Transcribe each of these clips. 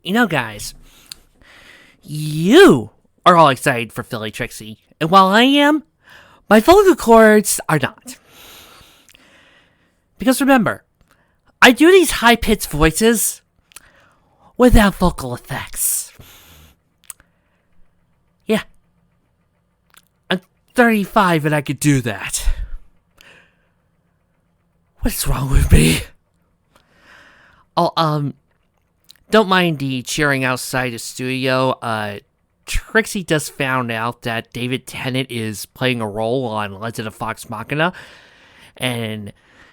Guys, you are all excited for Philly Trixie, and while I am, my vocal cords are not. Because remember, I do these high-pitched voices without vocal effects. Yeah, I'm 35 and I could do that. What's wrong with me? Oh, don't mind the cheering outside the studio. Trixie just found out that David Tennant is playing a role on Legend of Vox Machina, and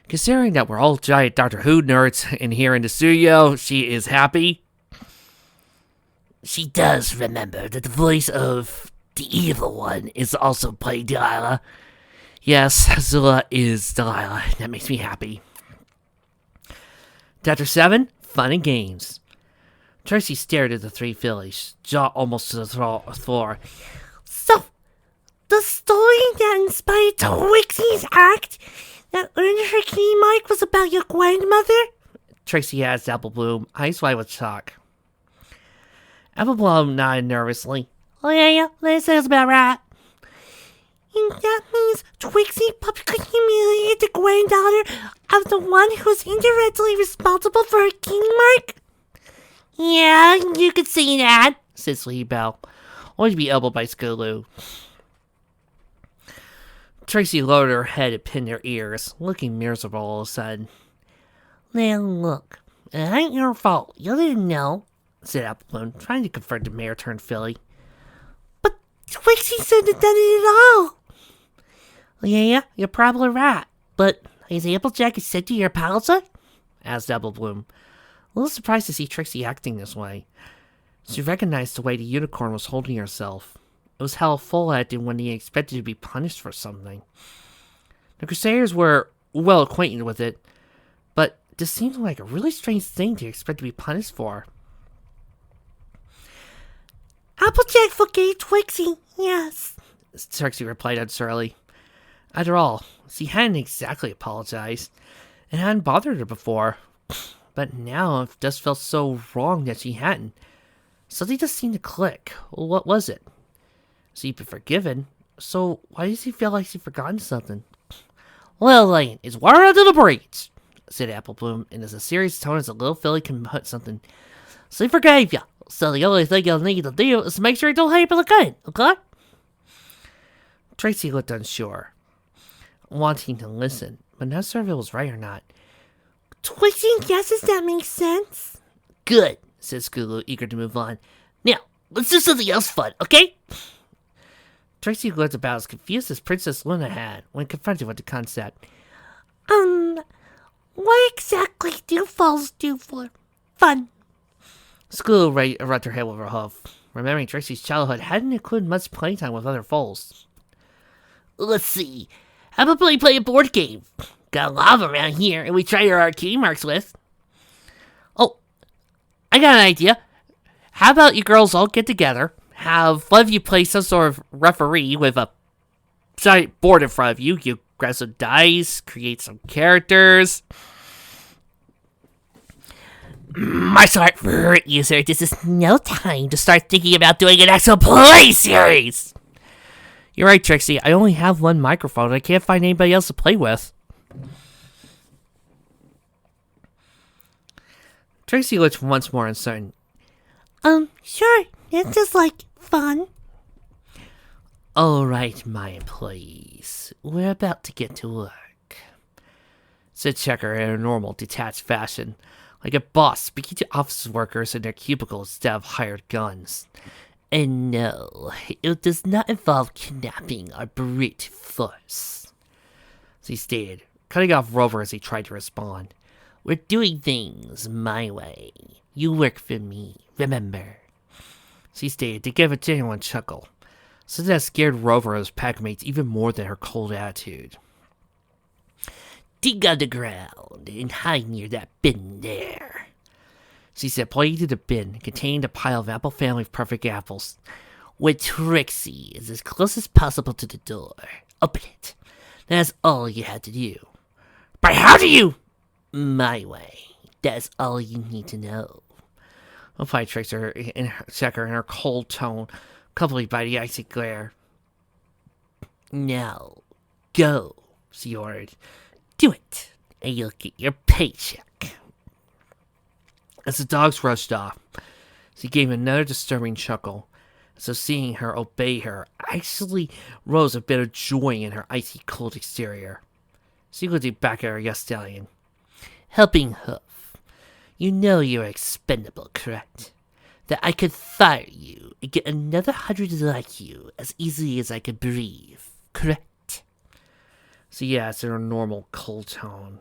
considering that we're all giant Doctor Who nerds in here in the studio, she is happy. She does remember that the voice of the evil one is also playing Delilah. Yes, Zilla is Delilah. That makes me happy. Chapter 7, Fun and Games. Trixie stared at the three fillies, jaw almost to the floor. So, the story that inspired Trixie's act that earned her key mark was about your grandmother? Trixie asked Apple Bloom, eyes wide with shock. Apple Bloom nodded nervously. Oh yeah, that sounds about right. And that means Trixie publicly humiliated the granddaughter of the one who's indirectly responsible for her king mark? Yeah, you could see that, said Sleepy Bell, only to be elbowed by Scootaloo. Trixie lowered her head and pinned her ears, looking miserable all of a sudden. Now look, it ain't your fault. You didn't know, said Apple Bloom, trying to comfort the mayor-turned-filly. But Trixie shouldn't have done it at all. Yeah, you're probably right. But is Applejack sent to your palazzo? Asked Apple Bloom, a little surprised to see Trixie acting this way. She recognized the way the unicorn was holding herself. It was how Full acted when he expected to be punished for something. The Crusaders were well acquainted with it, but this seemed like a really strange thing to expect to be punished for. Applejack forgave Trixie, yes, Trixie replied unsurely. After all, she hadn't exactly apologized. It hadn't bothered her before. But now it just felt so wrong that she hadn't. Something just seemed to click. Well, what was it? She'd been forgiven, so why does she feel like she'd forgotten something? Well, Lane, it's water under the bridge, said Apple Bloom in as a serious tone as a little filly can put something. She forgave you, so the only thing you'll need to do is make sure it don't happen again, okay? Trixie looked unsure, wanting to listen, but not sure if it was right or not. Trixie guesses that makes sense. Good, said Scootaloo, eager to move on. Now, let's do something else fun, okay? Trixie looked about as confused as Princess Luna had when confronted with the concept. What exactly do falls do for fun? Scootaloo rubbed her head with her hoof, remembering Trixie's childhood hadn't included much playtime with other foals. Let's see. How about we play a board game? Got a lot of them around here, and we try our key marks with. Oh, I got an idea. How about you girls all get together, have one of you play some sort of referee with a giant board in front of you. You grab some dice, create some characters. Martial art for user, this is no time to start thinking about doing an actual play series. You're right, Trixie. I only have one microphone, and I can't find anybody else to play with. Trixie looked once more uncertain. Sure. It's just like fun. All right, my employees. We're about to get to work, said Checker in a normal, detached fashion, like a boss speaking to office workers in their cubicles instead of hired guns. And no, it does not involve kidnapping or brute force, she stated, cutting off Rover as he tried to respond. We're doing things my way. You work for me, remember? She stated to give a genuine chuckle, so that scared Rover and his packmates even more than her cold attitude. Dig on the ground and hide near that bin there, she said, pointing to the bin containing the pile of Apple Family Perfect apples. When Trixie is as close as possible to the door, open it. That's all you had to do. But how do you? My way. That's all you need to know. replied Checker in her cold tone, accompanied by the icy glare. Now, go, she ordered. Do it, and you'll get your paycheck. As the dogs rushed off, she gave another disturbing chuckle. So seeing her obey her actually rose a bit of joy in her icy cold exterior. She looked back at her young stallion. Helping Hoof, you know you're expendable, correct? That I could fire you and get another 100 like you as easily as I could breathe, correct? So yeah, it's in her normal cold tone.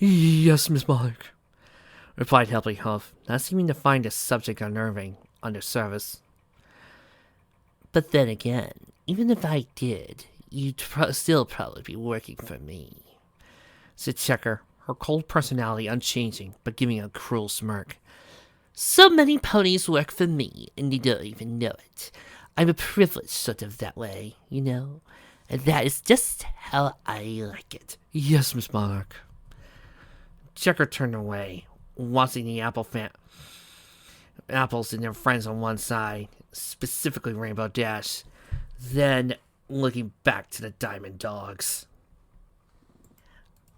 Yes, Miss Mark, replied Helping Hoof, not seeming to find the subject unnerving on the surface. But then again, even if I did, you'd still probably be working for me, said Checker, her cold personality unchanging, but giving a cruel smirk. So many ponies work for me, and you don't even know it. I'm a privileged sort of that way, you know? And that is just how I like it. Yes, Miss Monarch. Checker turned away, watching the apples and their friends on one side, specifically Rainbow Dash, then looking back to the Diamond Dogs.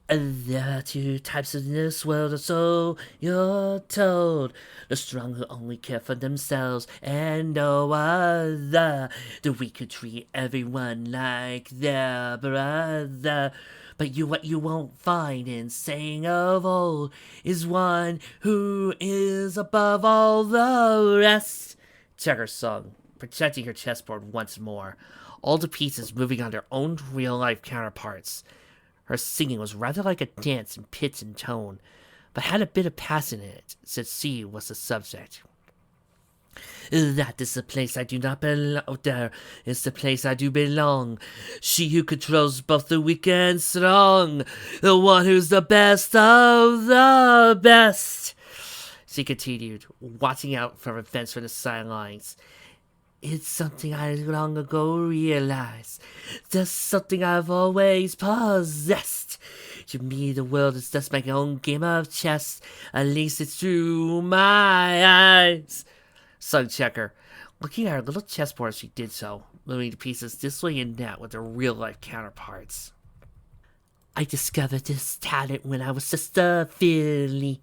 There are two types in this world, or so you're told. The strong who only care for themselves and no other. The weak who treat everyone like their brother. But what you won't find in saying of old is one who is above all the rest. Checker sung, protecting her chessboard once more, all the pieces moving on their own real-life counterparts. Her singing was rather like a dance in pitch and tone, but had a bit of passion in it, since she was the subject. That is the place I do not belong. There is the place I do belong. She who controls both the weak and strong. The one who's the best of the best. She continued, watching out for events from the sidelines. It's something I long ago realized. Just something I've always possessed. To me, the world is just my own game of chess. At least it's through my eyes. Sung Checker, looking at her little chessboard as she did so, moving the pieces this way and that with their real-life counterparts. I discovered this talent when I was just a filly.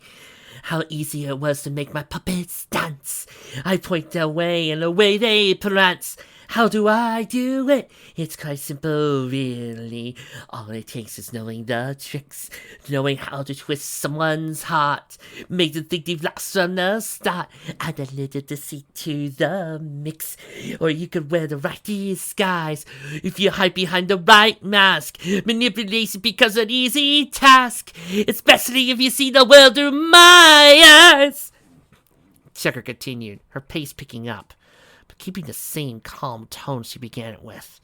How easy it was to make my puppets dance. I point their way and away they prance. How do I do it? It's quite simple, really. All it takes is knowing the tricks, knowing how to twist someone's heart, make them think they've lost from the start. Add a little deceit to the mix, or you could wear the right disguise. If you hide behind the right mask, manipulation becomes an easy task, especially if you see the world through my eyes. Checker continued, her pace picking up, but keeping the same calm tone she began it with.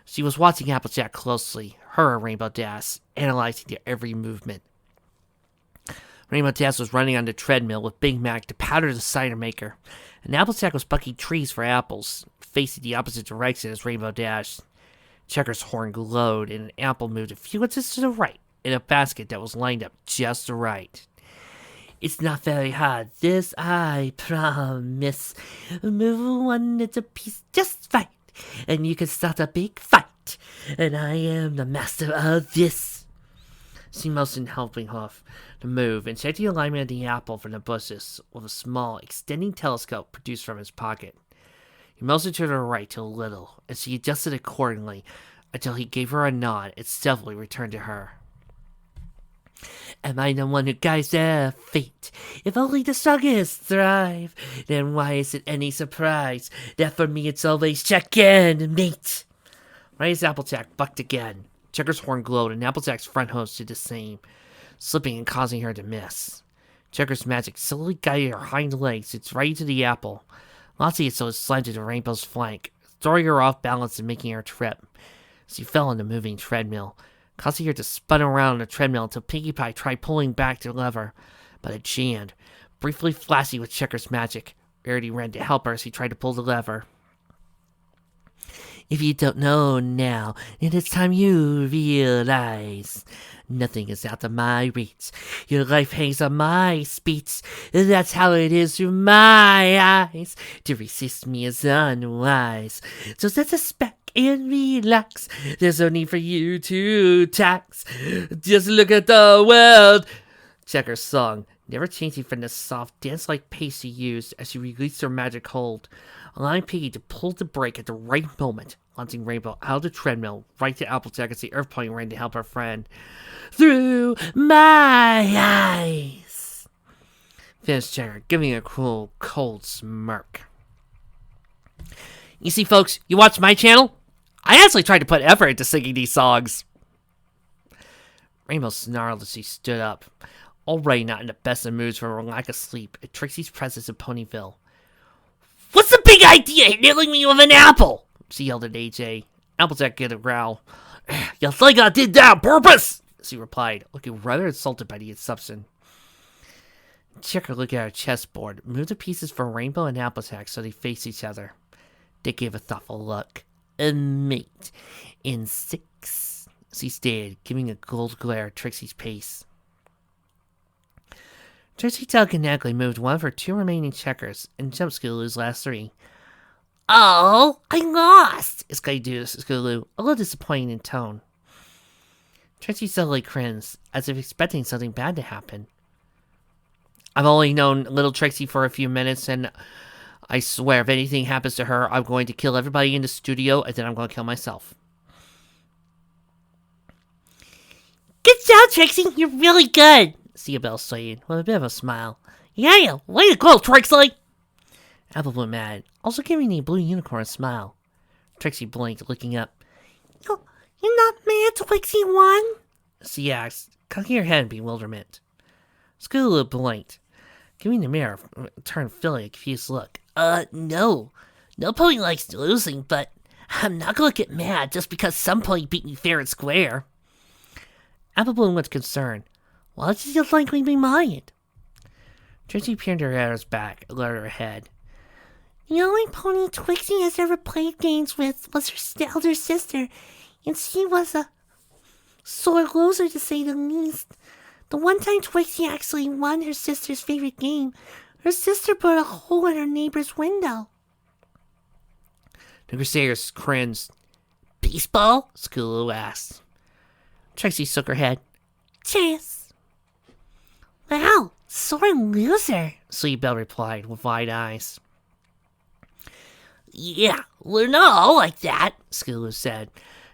She was watching Applejack closely, her and Rainbow Dash, analyzing their every movement. Rainbow Dash was running on the treadmill with Big Mac to powder the cider maker, and Applejack was bucking trees for apples, facing the opposite direction as Rainbow Dash. Checker's horn glowed, and an apple moved a few inches to the right, in a basket that was lined up just right. It's not very hard, this I promise. Move one little piece just right, and you can start a big fight. And I am the master of this. She motioned Helping Hoof to move and check the alignment of the apple from the bushes with a small, extending telescope produced from his pocket. He motioned to the right a little, and she adjusted accordingly until he gave her a nod and stealthily returned to her. Am I the one who guides their fate? If only the strongest thrive, then why is it any surprise that for me it's always check and mate? Right as Applejack bucked again, Checker's horn glowed and Applejack's front hooves did the same, slipping and causing her to miss. Checker's magic slowly guided her hind legs right into the apple, launching it so it slanted to Rainbow's flank, throwing her off balance and making her trip. She fell on the moving treadmill, causing her to spin around the treadmill until Pinkie Pie tried pulling back the lever, but it jammed, briefly flashing with Checker's magic. Rarity ran to help her as he tried to pull the lever. If you don't know now, it is time you realize. Nothing is out of my reach. Your life hangs on my speech. That's how it is through my eyes. To resist me is unwise. So set a spec and relax. There's no need for you to tax. Just look at the world. Checker sung, never changing from the soft, dance-like pace she used as she released her magic hold, allowing Piggy to pull the brake at the right moment, launching Rainbow out of the treadmill right to Applejack as the Earth Pony ran to help her friend. Through my eyes, finished Checker, giving a cruel, cold smirk. You see, folks, you watch my channel? I actually tried to put effort into singing these songs. Rainbow snarled as she stood up, already not in the best of moods from her lack of sleep at Trixie's presence in Ponyville. What's the big idea hitting me with an apple? She yelled at AJ. Applejack gave a growl. You think I did that on purpose? She replied, looking rather insulted by the assumption. Checker looked at her chessboard, moved the pieces for Rainbow and Applejack so they faced each other. They gave a thoughtful look. A mate in 6, she stated, giving a cold glare at Trixie's pace. Trixie telekinetically moved one of her 2 remaining checkers and jumped Scootaloo's last 3. Oh, I lost! Exclaimed Scootaloo, a little disappointed in tone. Trixie suddenly cringed, as if expecting something bad to happen. I've only known little Trixie for a few minutes, and I swear if anything happens to her, I'm going to kill everybody in the studio, and then I'm going to kill myself. Good job, Trixie. You're really good. Bell said, with a bit of a smile. Yeah, way to go, Trixie. Apple blew mad, also giving the blue unicorn a smile. Trixie blinked, looking up. You're not mad Trixie won? She asked, cocking her head in bewilderment. Scootaloo blinked, giving the mirror a turned Philly a confused look. No. No pony likes losing, but I'm not gonna get mad just because some pony beat me fair and square. Apple Bloom was concerned. Why did you think we'd be mind? Trixie peered her at his back and lowered her head. The only pony Trixie has ever played games with was her elder sister, and she was a sore loser to say the least. The one time Trixie actually won her sister's favorite game, her sister put a hole in her neighbor's window. The Crusaders cringed. Baseball? Scootaloo asked. Trixie shook her head. Chess. Wow, sore loser, Bell replied with wide eyes. Yeah, we're not all like that, Scootaloo said,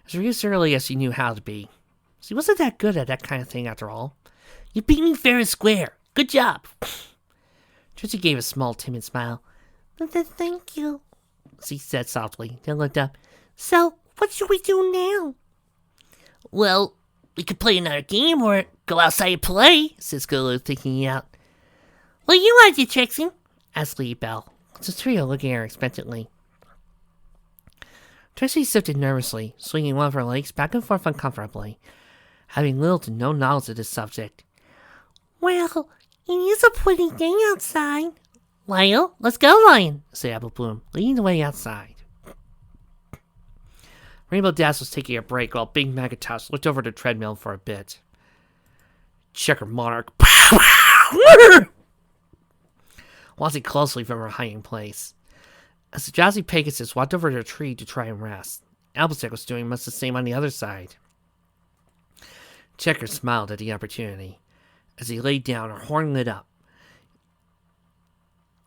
as reassuringly as she knew how to be. She wasn't that good at that kind of thing after all. You beat me fair and square. Good job. Trixie gave a small, timid smile. Thank you, she said softly, then looked up. So, what should we do now? Well, we could play another game or go outside and play, said Scootaloo, thinking it out. What do you want to do, Trixie? Asked Bell, with the trio looking at her expectantly. Trixie shifted nervously, swinging one of her legs back and forth uncomfortably, having little to no knowledge of this subject. Well, it is a pretty day outside. Well, let's go, Lion, said Apple Bloom, leading the way outside. Rainbow Dash was taking a break while Big Macintosh looked over the treadmill for a bit. Checker Monarch watching closely from her hiding place. As the drowsy Pegasus walked over to a tree to try and rest, Applejack was doing much the same on the other side. Checker smiled at the opportunity. As he laid down, her horn lit up,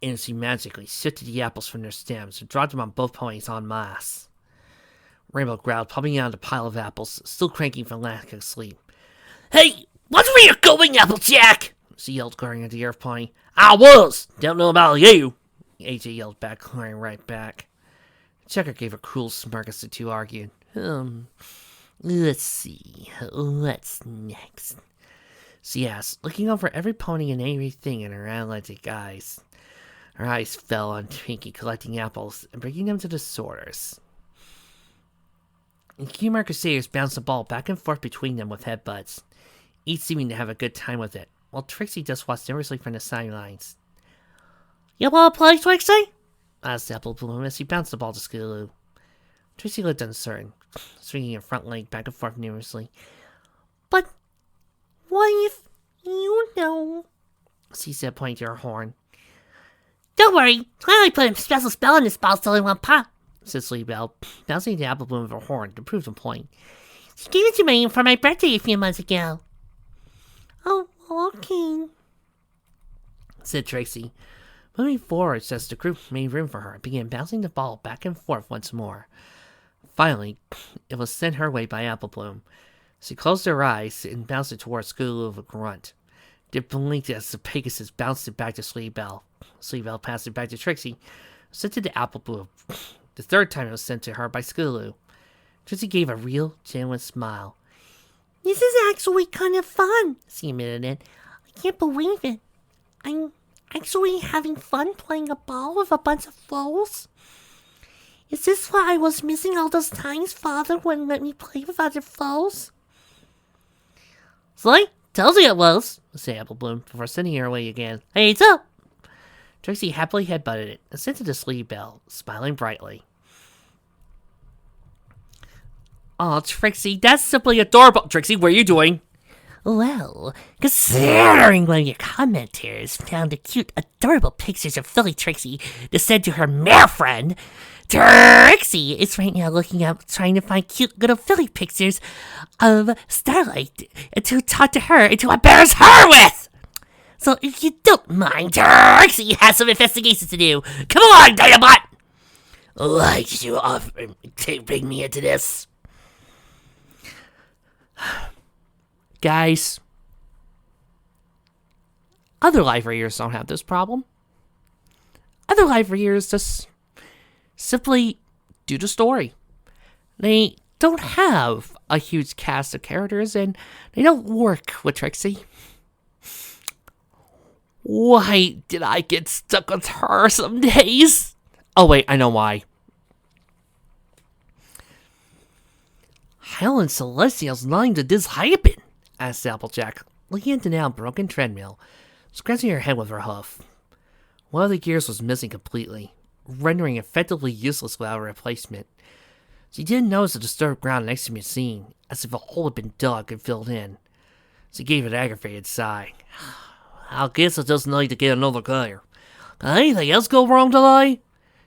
and as he magically shifted the apples from their stems and dropped them on both ponies en masse. Rainbow growled, popping out of the pile of apples, still cranking from lack of sleep. Hey, watch where you're going, Applejack! She yelled, glaring at the Earth Pony. I was! Don't know about you! AJ yelled back, glaring right back. Checker gave a cruel smirk as the two argued. Let's see. What's next? She asked, looking over every pony and everything in her analytic eyes. Her eyes fell on Twinkie collecting apples and bringing them to the sorters. The Humor Crusaders bounced the ball back and forth between them with headbutts, each seeming to have a good time with it, while Trixie just watched nervously from the sidelines. You wanna play, Trixie? Asked Apple Bloom as he bounced the ball to Scootaloo. Trixie looked uncertain, swinging her front leg back and forth nervously. But what if you know? She said, pointing to her horn. Don't worry, I only put a special spell in this ball so it won't pop, said Sleepy Belle, bouncing the apple bloom with her horn to prove the point. She gave it to me for my birthday a few months ago. Oh, okay, said Trixie, moving forward as the group made room for her and began bouncing the ball back and forth once more. Finally, it was sent her way by Apple Bloom. She closed her eyes and bounced it towards Scootaloo with a grunt. It blinked as the Pegasus bounced it back to Sleepy Belle. Sleepy Belle passed it back to Trixie, sent it to Apple Bloom. The third time it was sent to her by Scootaloo. Trixie gave a real, genuine smile. This is actually kind of fun, she admitted it. I can't believe it. I'm actually having fun playing a ball with a bunch of foals. Is this what I was missing all those times Father wouldn't let me play with other foals? "See? Tells you it was," said Apple Bloom before sending her away again. "Hey, it's up!" Trixie happily headbutted it and sent it to Sleepy Belle, smiling brightly. "Aw, Trixie, that's simply adorable." "Trixie, what are you doing?" Well, considering one of your commenters found the cute, adorable pictures of Philly Trixie to send to her male friend, Trixie is right now looking up trying to find cute little Philly pictures of Starlight to talk to her and to embarrass her with. So if you don't mind, Trixie has some investigations to do. Come along, Dinobot! Why did you offer to bring me into this? Guys, other live readers don't have this problem. Other live readers just simply do the story. They don't have a huge cast of characters and they don't work with Trixie. Why did I get stuck with her some days? Oh wait, I know why. How in Celestial's line did this happen? Asked Applejack, looking at the now broken treadmill, scratching her head with her hoof. One of the gears was missing completely, rendering it effectively useless without a replacement. She didn't notice the disturbed ground next to the machine, as if a hole had been dug and filled in. She gave an aggravated sigh. I guess I just need to get another gear. Can anything else go wrong today?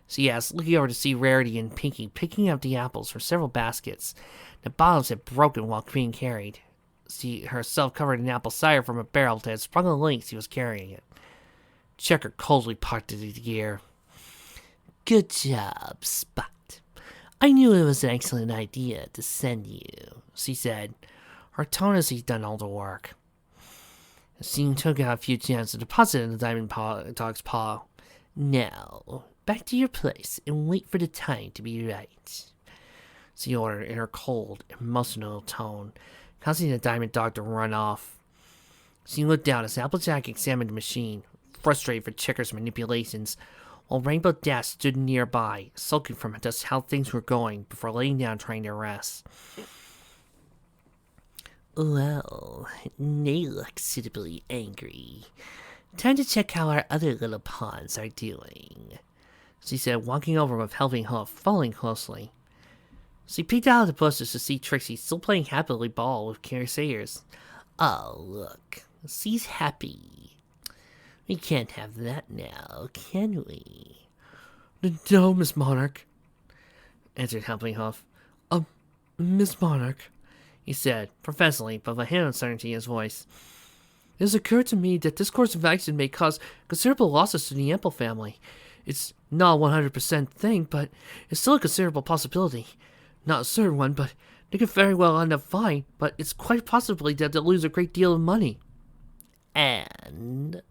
She asked, looking over to see Rarity and Pinky picking up the apples from several baskets. The bottoms had broken while being carried. She herself covered in apple cider from a barrel that had sprung on the length she was carrying it. Checker coldly pocketed the gear. Good job, Spot. I knew it was an excellent idea to send you, she said, her tone as he'd done all the work. She took out a few gems and deposited in the diamond dog's paw. Now, back to your place and wait for the time to be right, she ordered in her cold, emotional tone, causing the diamond dog to run off. She looked down as Applejack examined the machine, frustrated for Checker's manipulations, while Rainbow Dash stood nearby, sulking from just how things were going before laying down trying to rest. Well, they look suitably angry. Time to check how our other little pawns are doing, she said, walking over with helping hoof, following closely. She peeked out of the bushes to see Trixie still playing happily ball with Sayers. Oh, look, she's happy. We can't have that now, can we? No, Miss Monarch, answered Helping Hoof. Miss Monarch, he said, professionally, but with a hint of uncertainty in his voice. It has occurred to me that this course of action may cause considerable losses to the Ample family. It's not a 100% thing, but it's still a considerable possibility. Not a certain one, but they could very well end up fine, but it's quite possibly that they'll lose a great deal of money. And?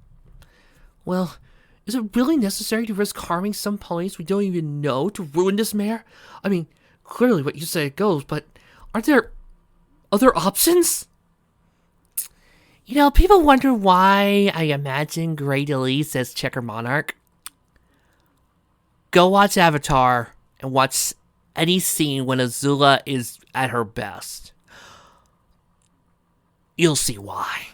Well, is it really necessary to risk harming some ponies we don't even know to ruin this mare? I mean, clearly what you say it goes, but aren't there other options? You know, people wonder why I imagine Great Elise as Checker Monarch. Go watch Avatar and watch any scene when Azula is at her best. You'll see why.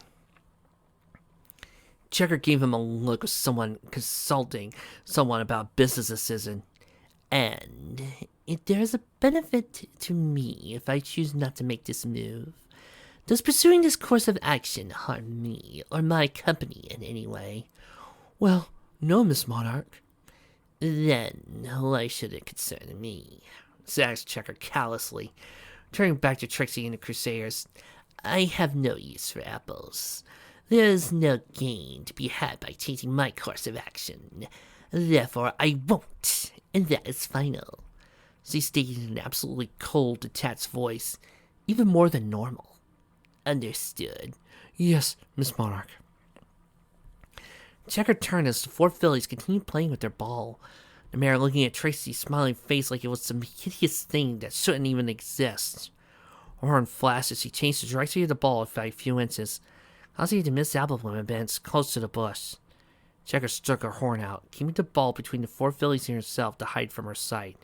Checker gave him a look of someone consulting someone about business decision. And there is a benefit to me if I choose not to make this move. Does pursuing this course of action harm me or my company in any way? Well, no, Miss Monarch. Then why should it concern me? Says Checker callously, turning back to Trixie and the Crusaders. I have no use for apples. There is no gain to be had by changing my course of action. Therefore, I won't, and that is final. She stated in an absolutely cold, detached voice, even more than normal. Understood. Yes, Miss Monarch. Checker turned as the four fillies continued playing with their ball, the mayor looking at Trixie's smiling face like it was some hideous thing that shouldn't even exist. Her horn flashed as she changed the direction of the ball by a few inches, causing it to miss Applebloom and bounce close to the bush. Checker struck her horn out, keeping the ball between the four fillies and herself to hide from her sight.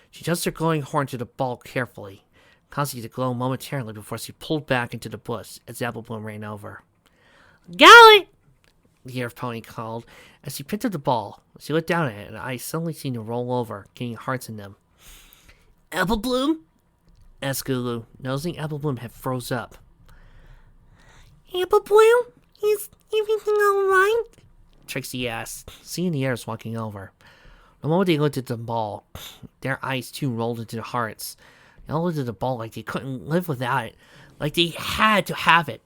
She adjusted her glowing horn to the ball carefully, causing it to glow momentarily before she pulled back into the bush as Applebloom ran over. Golly! The air pony called as she picked up the ball. She looked down at it, and her eyes suddenly seemed to roll over, getting hearts in them. Applebloom? Asked Gulu, noticing Applebloom had froze up. Applebloom, is everything alright? Trixie asked, seeing the heirs walking over. The moment they looked at the ball, their eyes too rolled into their hearts. They all looked at the ball like they couldn't live without it, like they had to have it.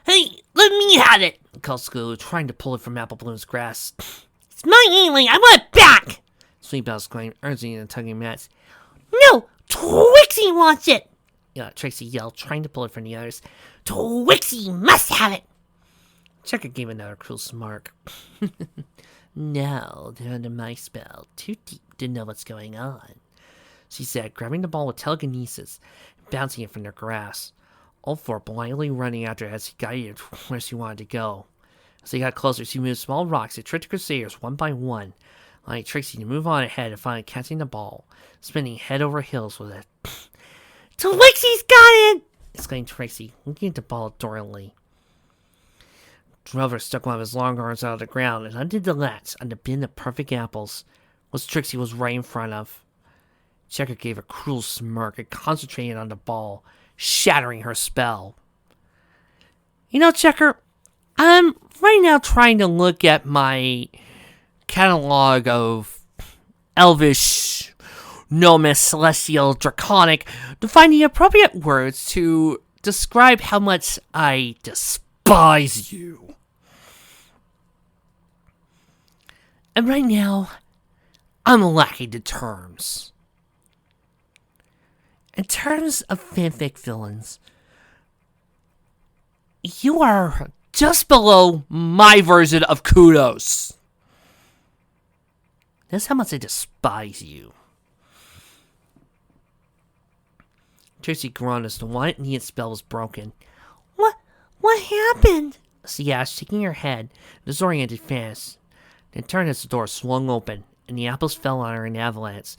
Hey, let me have it! Called Scooter, trying to pull it from Applebloom's grasp. It's my ailing, I want it back! Sweetbell exclaimed, urging and tugging Matt's. No! Trixie wants it! Trixie yelled, trying to pull it from the others. Trixie must have it! Checker gave another cruel smirk. No, they're under my spell, too deep to know what's going on, she said, grabbing the ball with telekinesis and bouncing it from their grasp. All four blindly running after her as she guided where she wanted to go. As they got closer, she moved small rocks that tricked the Crusaders one by one, allowing Trixie to move on ahead and finally catching the ball, spinning head over heels with it. Trixie's got it! Exclaimed Trixie, looking at the ball adoringly. Drover stuck one of his long arms out of the ground and undid the latch on the bin of perfect apples, which Trixie was right in front of. Checker gave a cruel smirk and concentrated on the ball, shattering her spell. You know, Checker, I'm right now trying to look at my catalog of Elvish, Gnomish, Celestial, Draconic to find the appropriate words to describe how much I despise you. And right now, I'm lacking the terms. In terms of fanfic villains, you are just below my version of kudos. That's how much I despise you. Trixie groaned as the one neat spell was broken. What happened? She asked, shaking her head, disoriented fast. Then turned as the door swung open, and the apples fell on her in avalanche,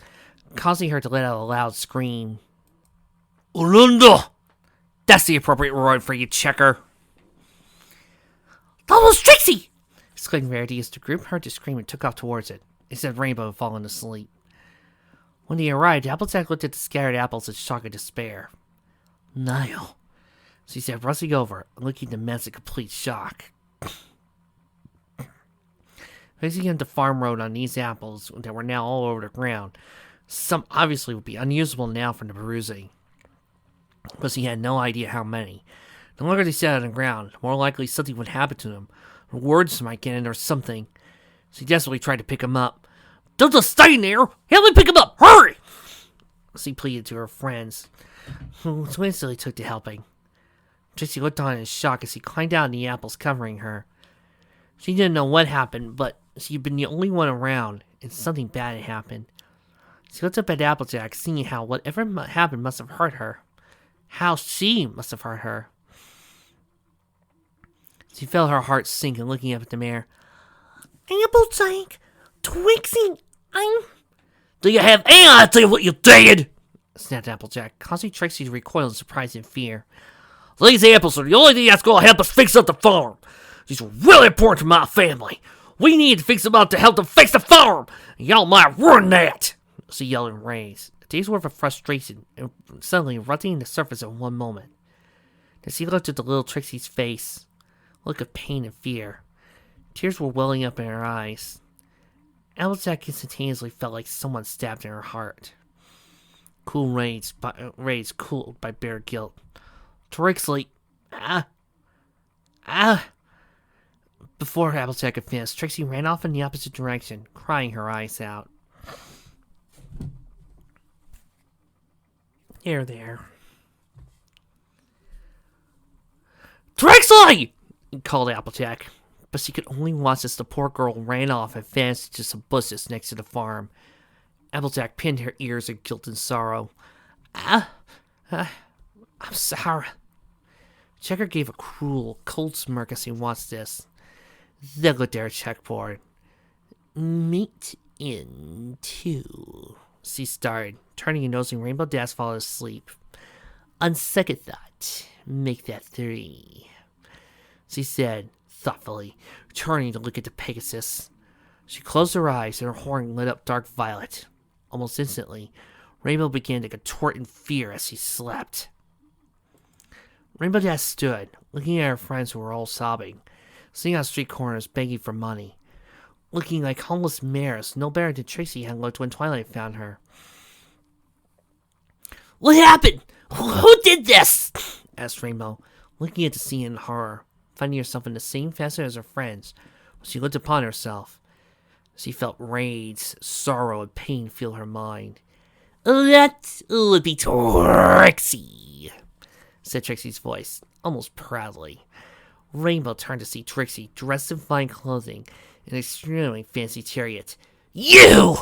causing her to let out a loud scream. Urunda! That's the appropriate word for you, Checker. That was Trixie! Exclaimed Rarity as the group heard the scream and took off towards it, instead of Rainbow had fallen asleep. When they arrived, Applejack looked at the scattered apples in shock and despair. Niall, she said, rushing over and looking at the mess in complete shock. Facing him to Farm Road on these apples that were now all over the ground, some obviously would be unusable now from the perusing. But he had no idea how many. The longer they sat on the ground, the more likely something would happen to them. Or words might get in or something. She desperately tried to pick him up. Don't just stay there! Help me pick him up! Hurry! She pleaded to her friends, who instantly took to helping. Trixie looked on in shock as he climbed down the apples covering her. She didn't know what happened, but she had been the only one around, and something bad had happened. She looked up at Applejack, seeing how whatever happened must have hurt her. How she must have hurt her. She felt her heart sink and looking up at the mayor. Applejack, Trixie, Do you have any idea what you did? Snapped Applejack, causing Trixie to recoil in surprise and fear. These apples are the only thing that's going to help us fix up the farm. These are really important to my family. We need to fix them out to help them fix the farm! Y'all might ruin that! She yelled in rage, a day's worth of frustration, and suddenly erupting to the surface in one moment. Then she looked at the little Trixie's face, a look of pain and fear. Tears were welling up in her eyes. Applejack instantaneously felt like someone stabbed in her heart. Cool rage cooled by bare guilt. Trixie! Before Applejack could finish, Trixie ran off in the opposite direction, crying her eyes out. There. Trixie! Called Applejack, but she could only watch as the poor girl ran off and vanished into some bushes next to the farm. Applejack pinned her ears in guilt and sorrow. I'm sorry. Checker gave a cruel, cold smirk as he watched this. Then looked at her checkboard. Meet in 2. She started, turning and nosing Rainbow Dash fall asleep. On second thought, make that 3. She said, thoughtfully, turning to look at the Pegasus. She closed her eyes and her horn lit up dark violet. Almost instantly, Rainbow began to contort in fear as she slept. Rainbow Dash stood, looking at her friends who were all sobbing, sitting on street corners begging for money, looking like homeless mares no better than Trixie had looked when Twilight found her. What happened? Who did this? Asked Rainbow, looking at the scene in horror, finding herself in the same fashion as her friends when she looked upon herself. She felt rage, sorrow, and pain fill her mind. That would be Trixie, said Trixie's voice, almost proudly. Rainbow turned to see Trixie, dressed in fine clothing, in an extremely fancy chariot. You!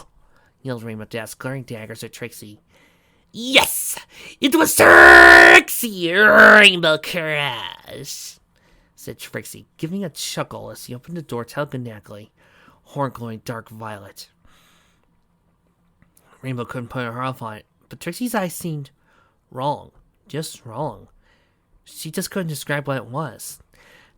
Yelled Rainbow Dash, glaring daggers at Trixie. Yes! It was Trixie! Rainbow Crash! Said Trixie, giving a chuckle as he opened the door telekinetically, horn glowing dark violet. Rainbow couldn't put her off on it, but Trixie's eyes seemed wrong. Just wrong. She just couldn't describe what it was.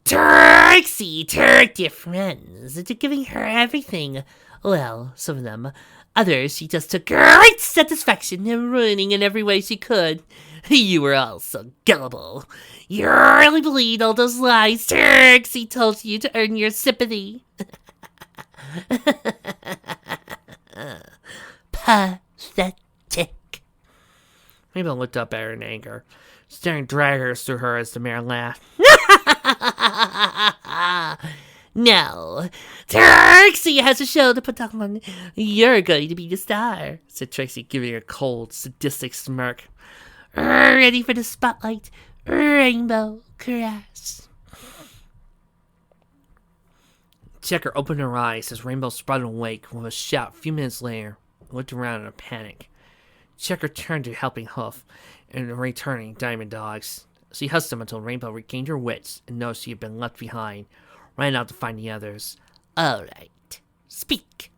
Trixie tricked your friends into giving her everything. Well, some of them. Others she just took great satisfaction in ruining in every way she could. You were all so gullible. You really believed all those lies Trixie told you to earn your sympathy. Pathetic. Rainbow looked up at her in anger, staring daggers through her as the mare laughed. No, Trixie has a show to put on. You're going to be the star, said Trixie, giving a cold, sadistic smirk. Ready for the spotlight, Rainbow Crash. Checker opened her eyes as Rainbow sprouted awake with a shout a few minutes later and looked around in a panic. Checker turned to Helping Hoof and returning Diamond Dogs. She husked them until Rainbow regained her wits and noticed she had been left behind, ran out to find the others. All right, speak,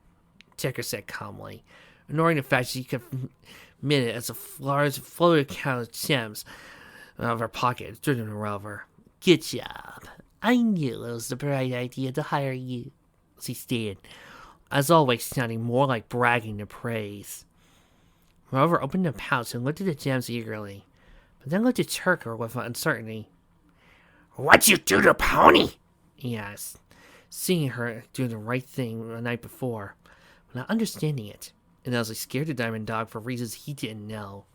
Checker said calmly, ignoring the fact she could admit it as a large floated count of gems out of her pocket, driven her over. Good job. I knew it was the bright idea to hire you, she stated, as always sounding more like bragging than praise. Rover opened the pouch and looked at the gems eagerly, but then looked at Chirker with uncertainty. What'd you do to Pony? He asked, seeing her do the right thing the night before, but not understanding it, and as he scared the Diamond Dog for reasons he didn't know.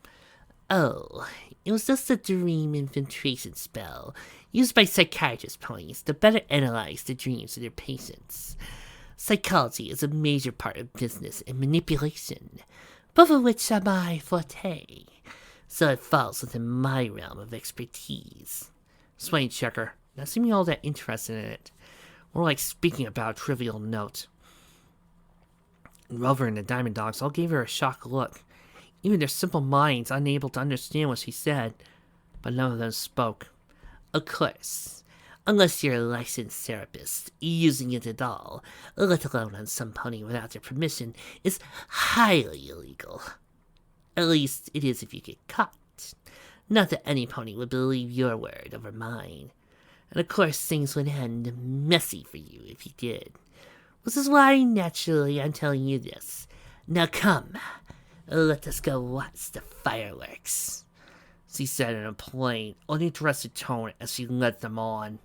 Oh, it was just a dream infiltration spell used by psychiatrist ponies to better analyze the dreams of their patients. Psychology is a major part of business and manipulation, both of which are my forte, so it falls within my realm of expertise. Explained Checker, not seeming all that interested in it, more like speaking about a trivial note. Rover and the Diamond Dogs all gave her a shocked look, even their simple minds unable to understand what she said, but none of them spoke. Of course, unless you're a licensed therapist, using it at all, let alone on some pony without their permission, is highly illegal. At least it is if you get caught. Not that any pony would believe your word over mine. And of course things would end messy for you if you did. This is why naturally I'm telling you this. Now come, let us go watch the fireworks, she said in a plain, uninterested tone as she led them on.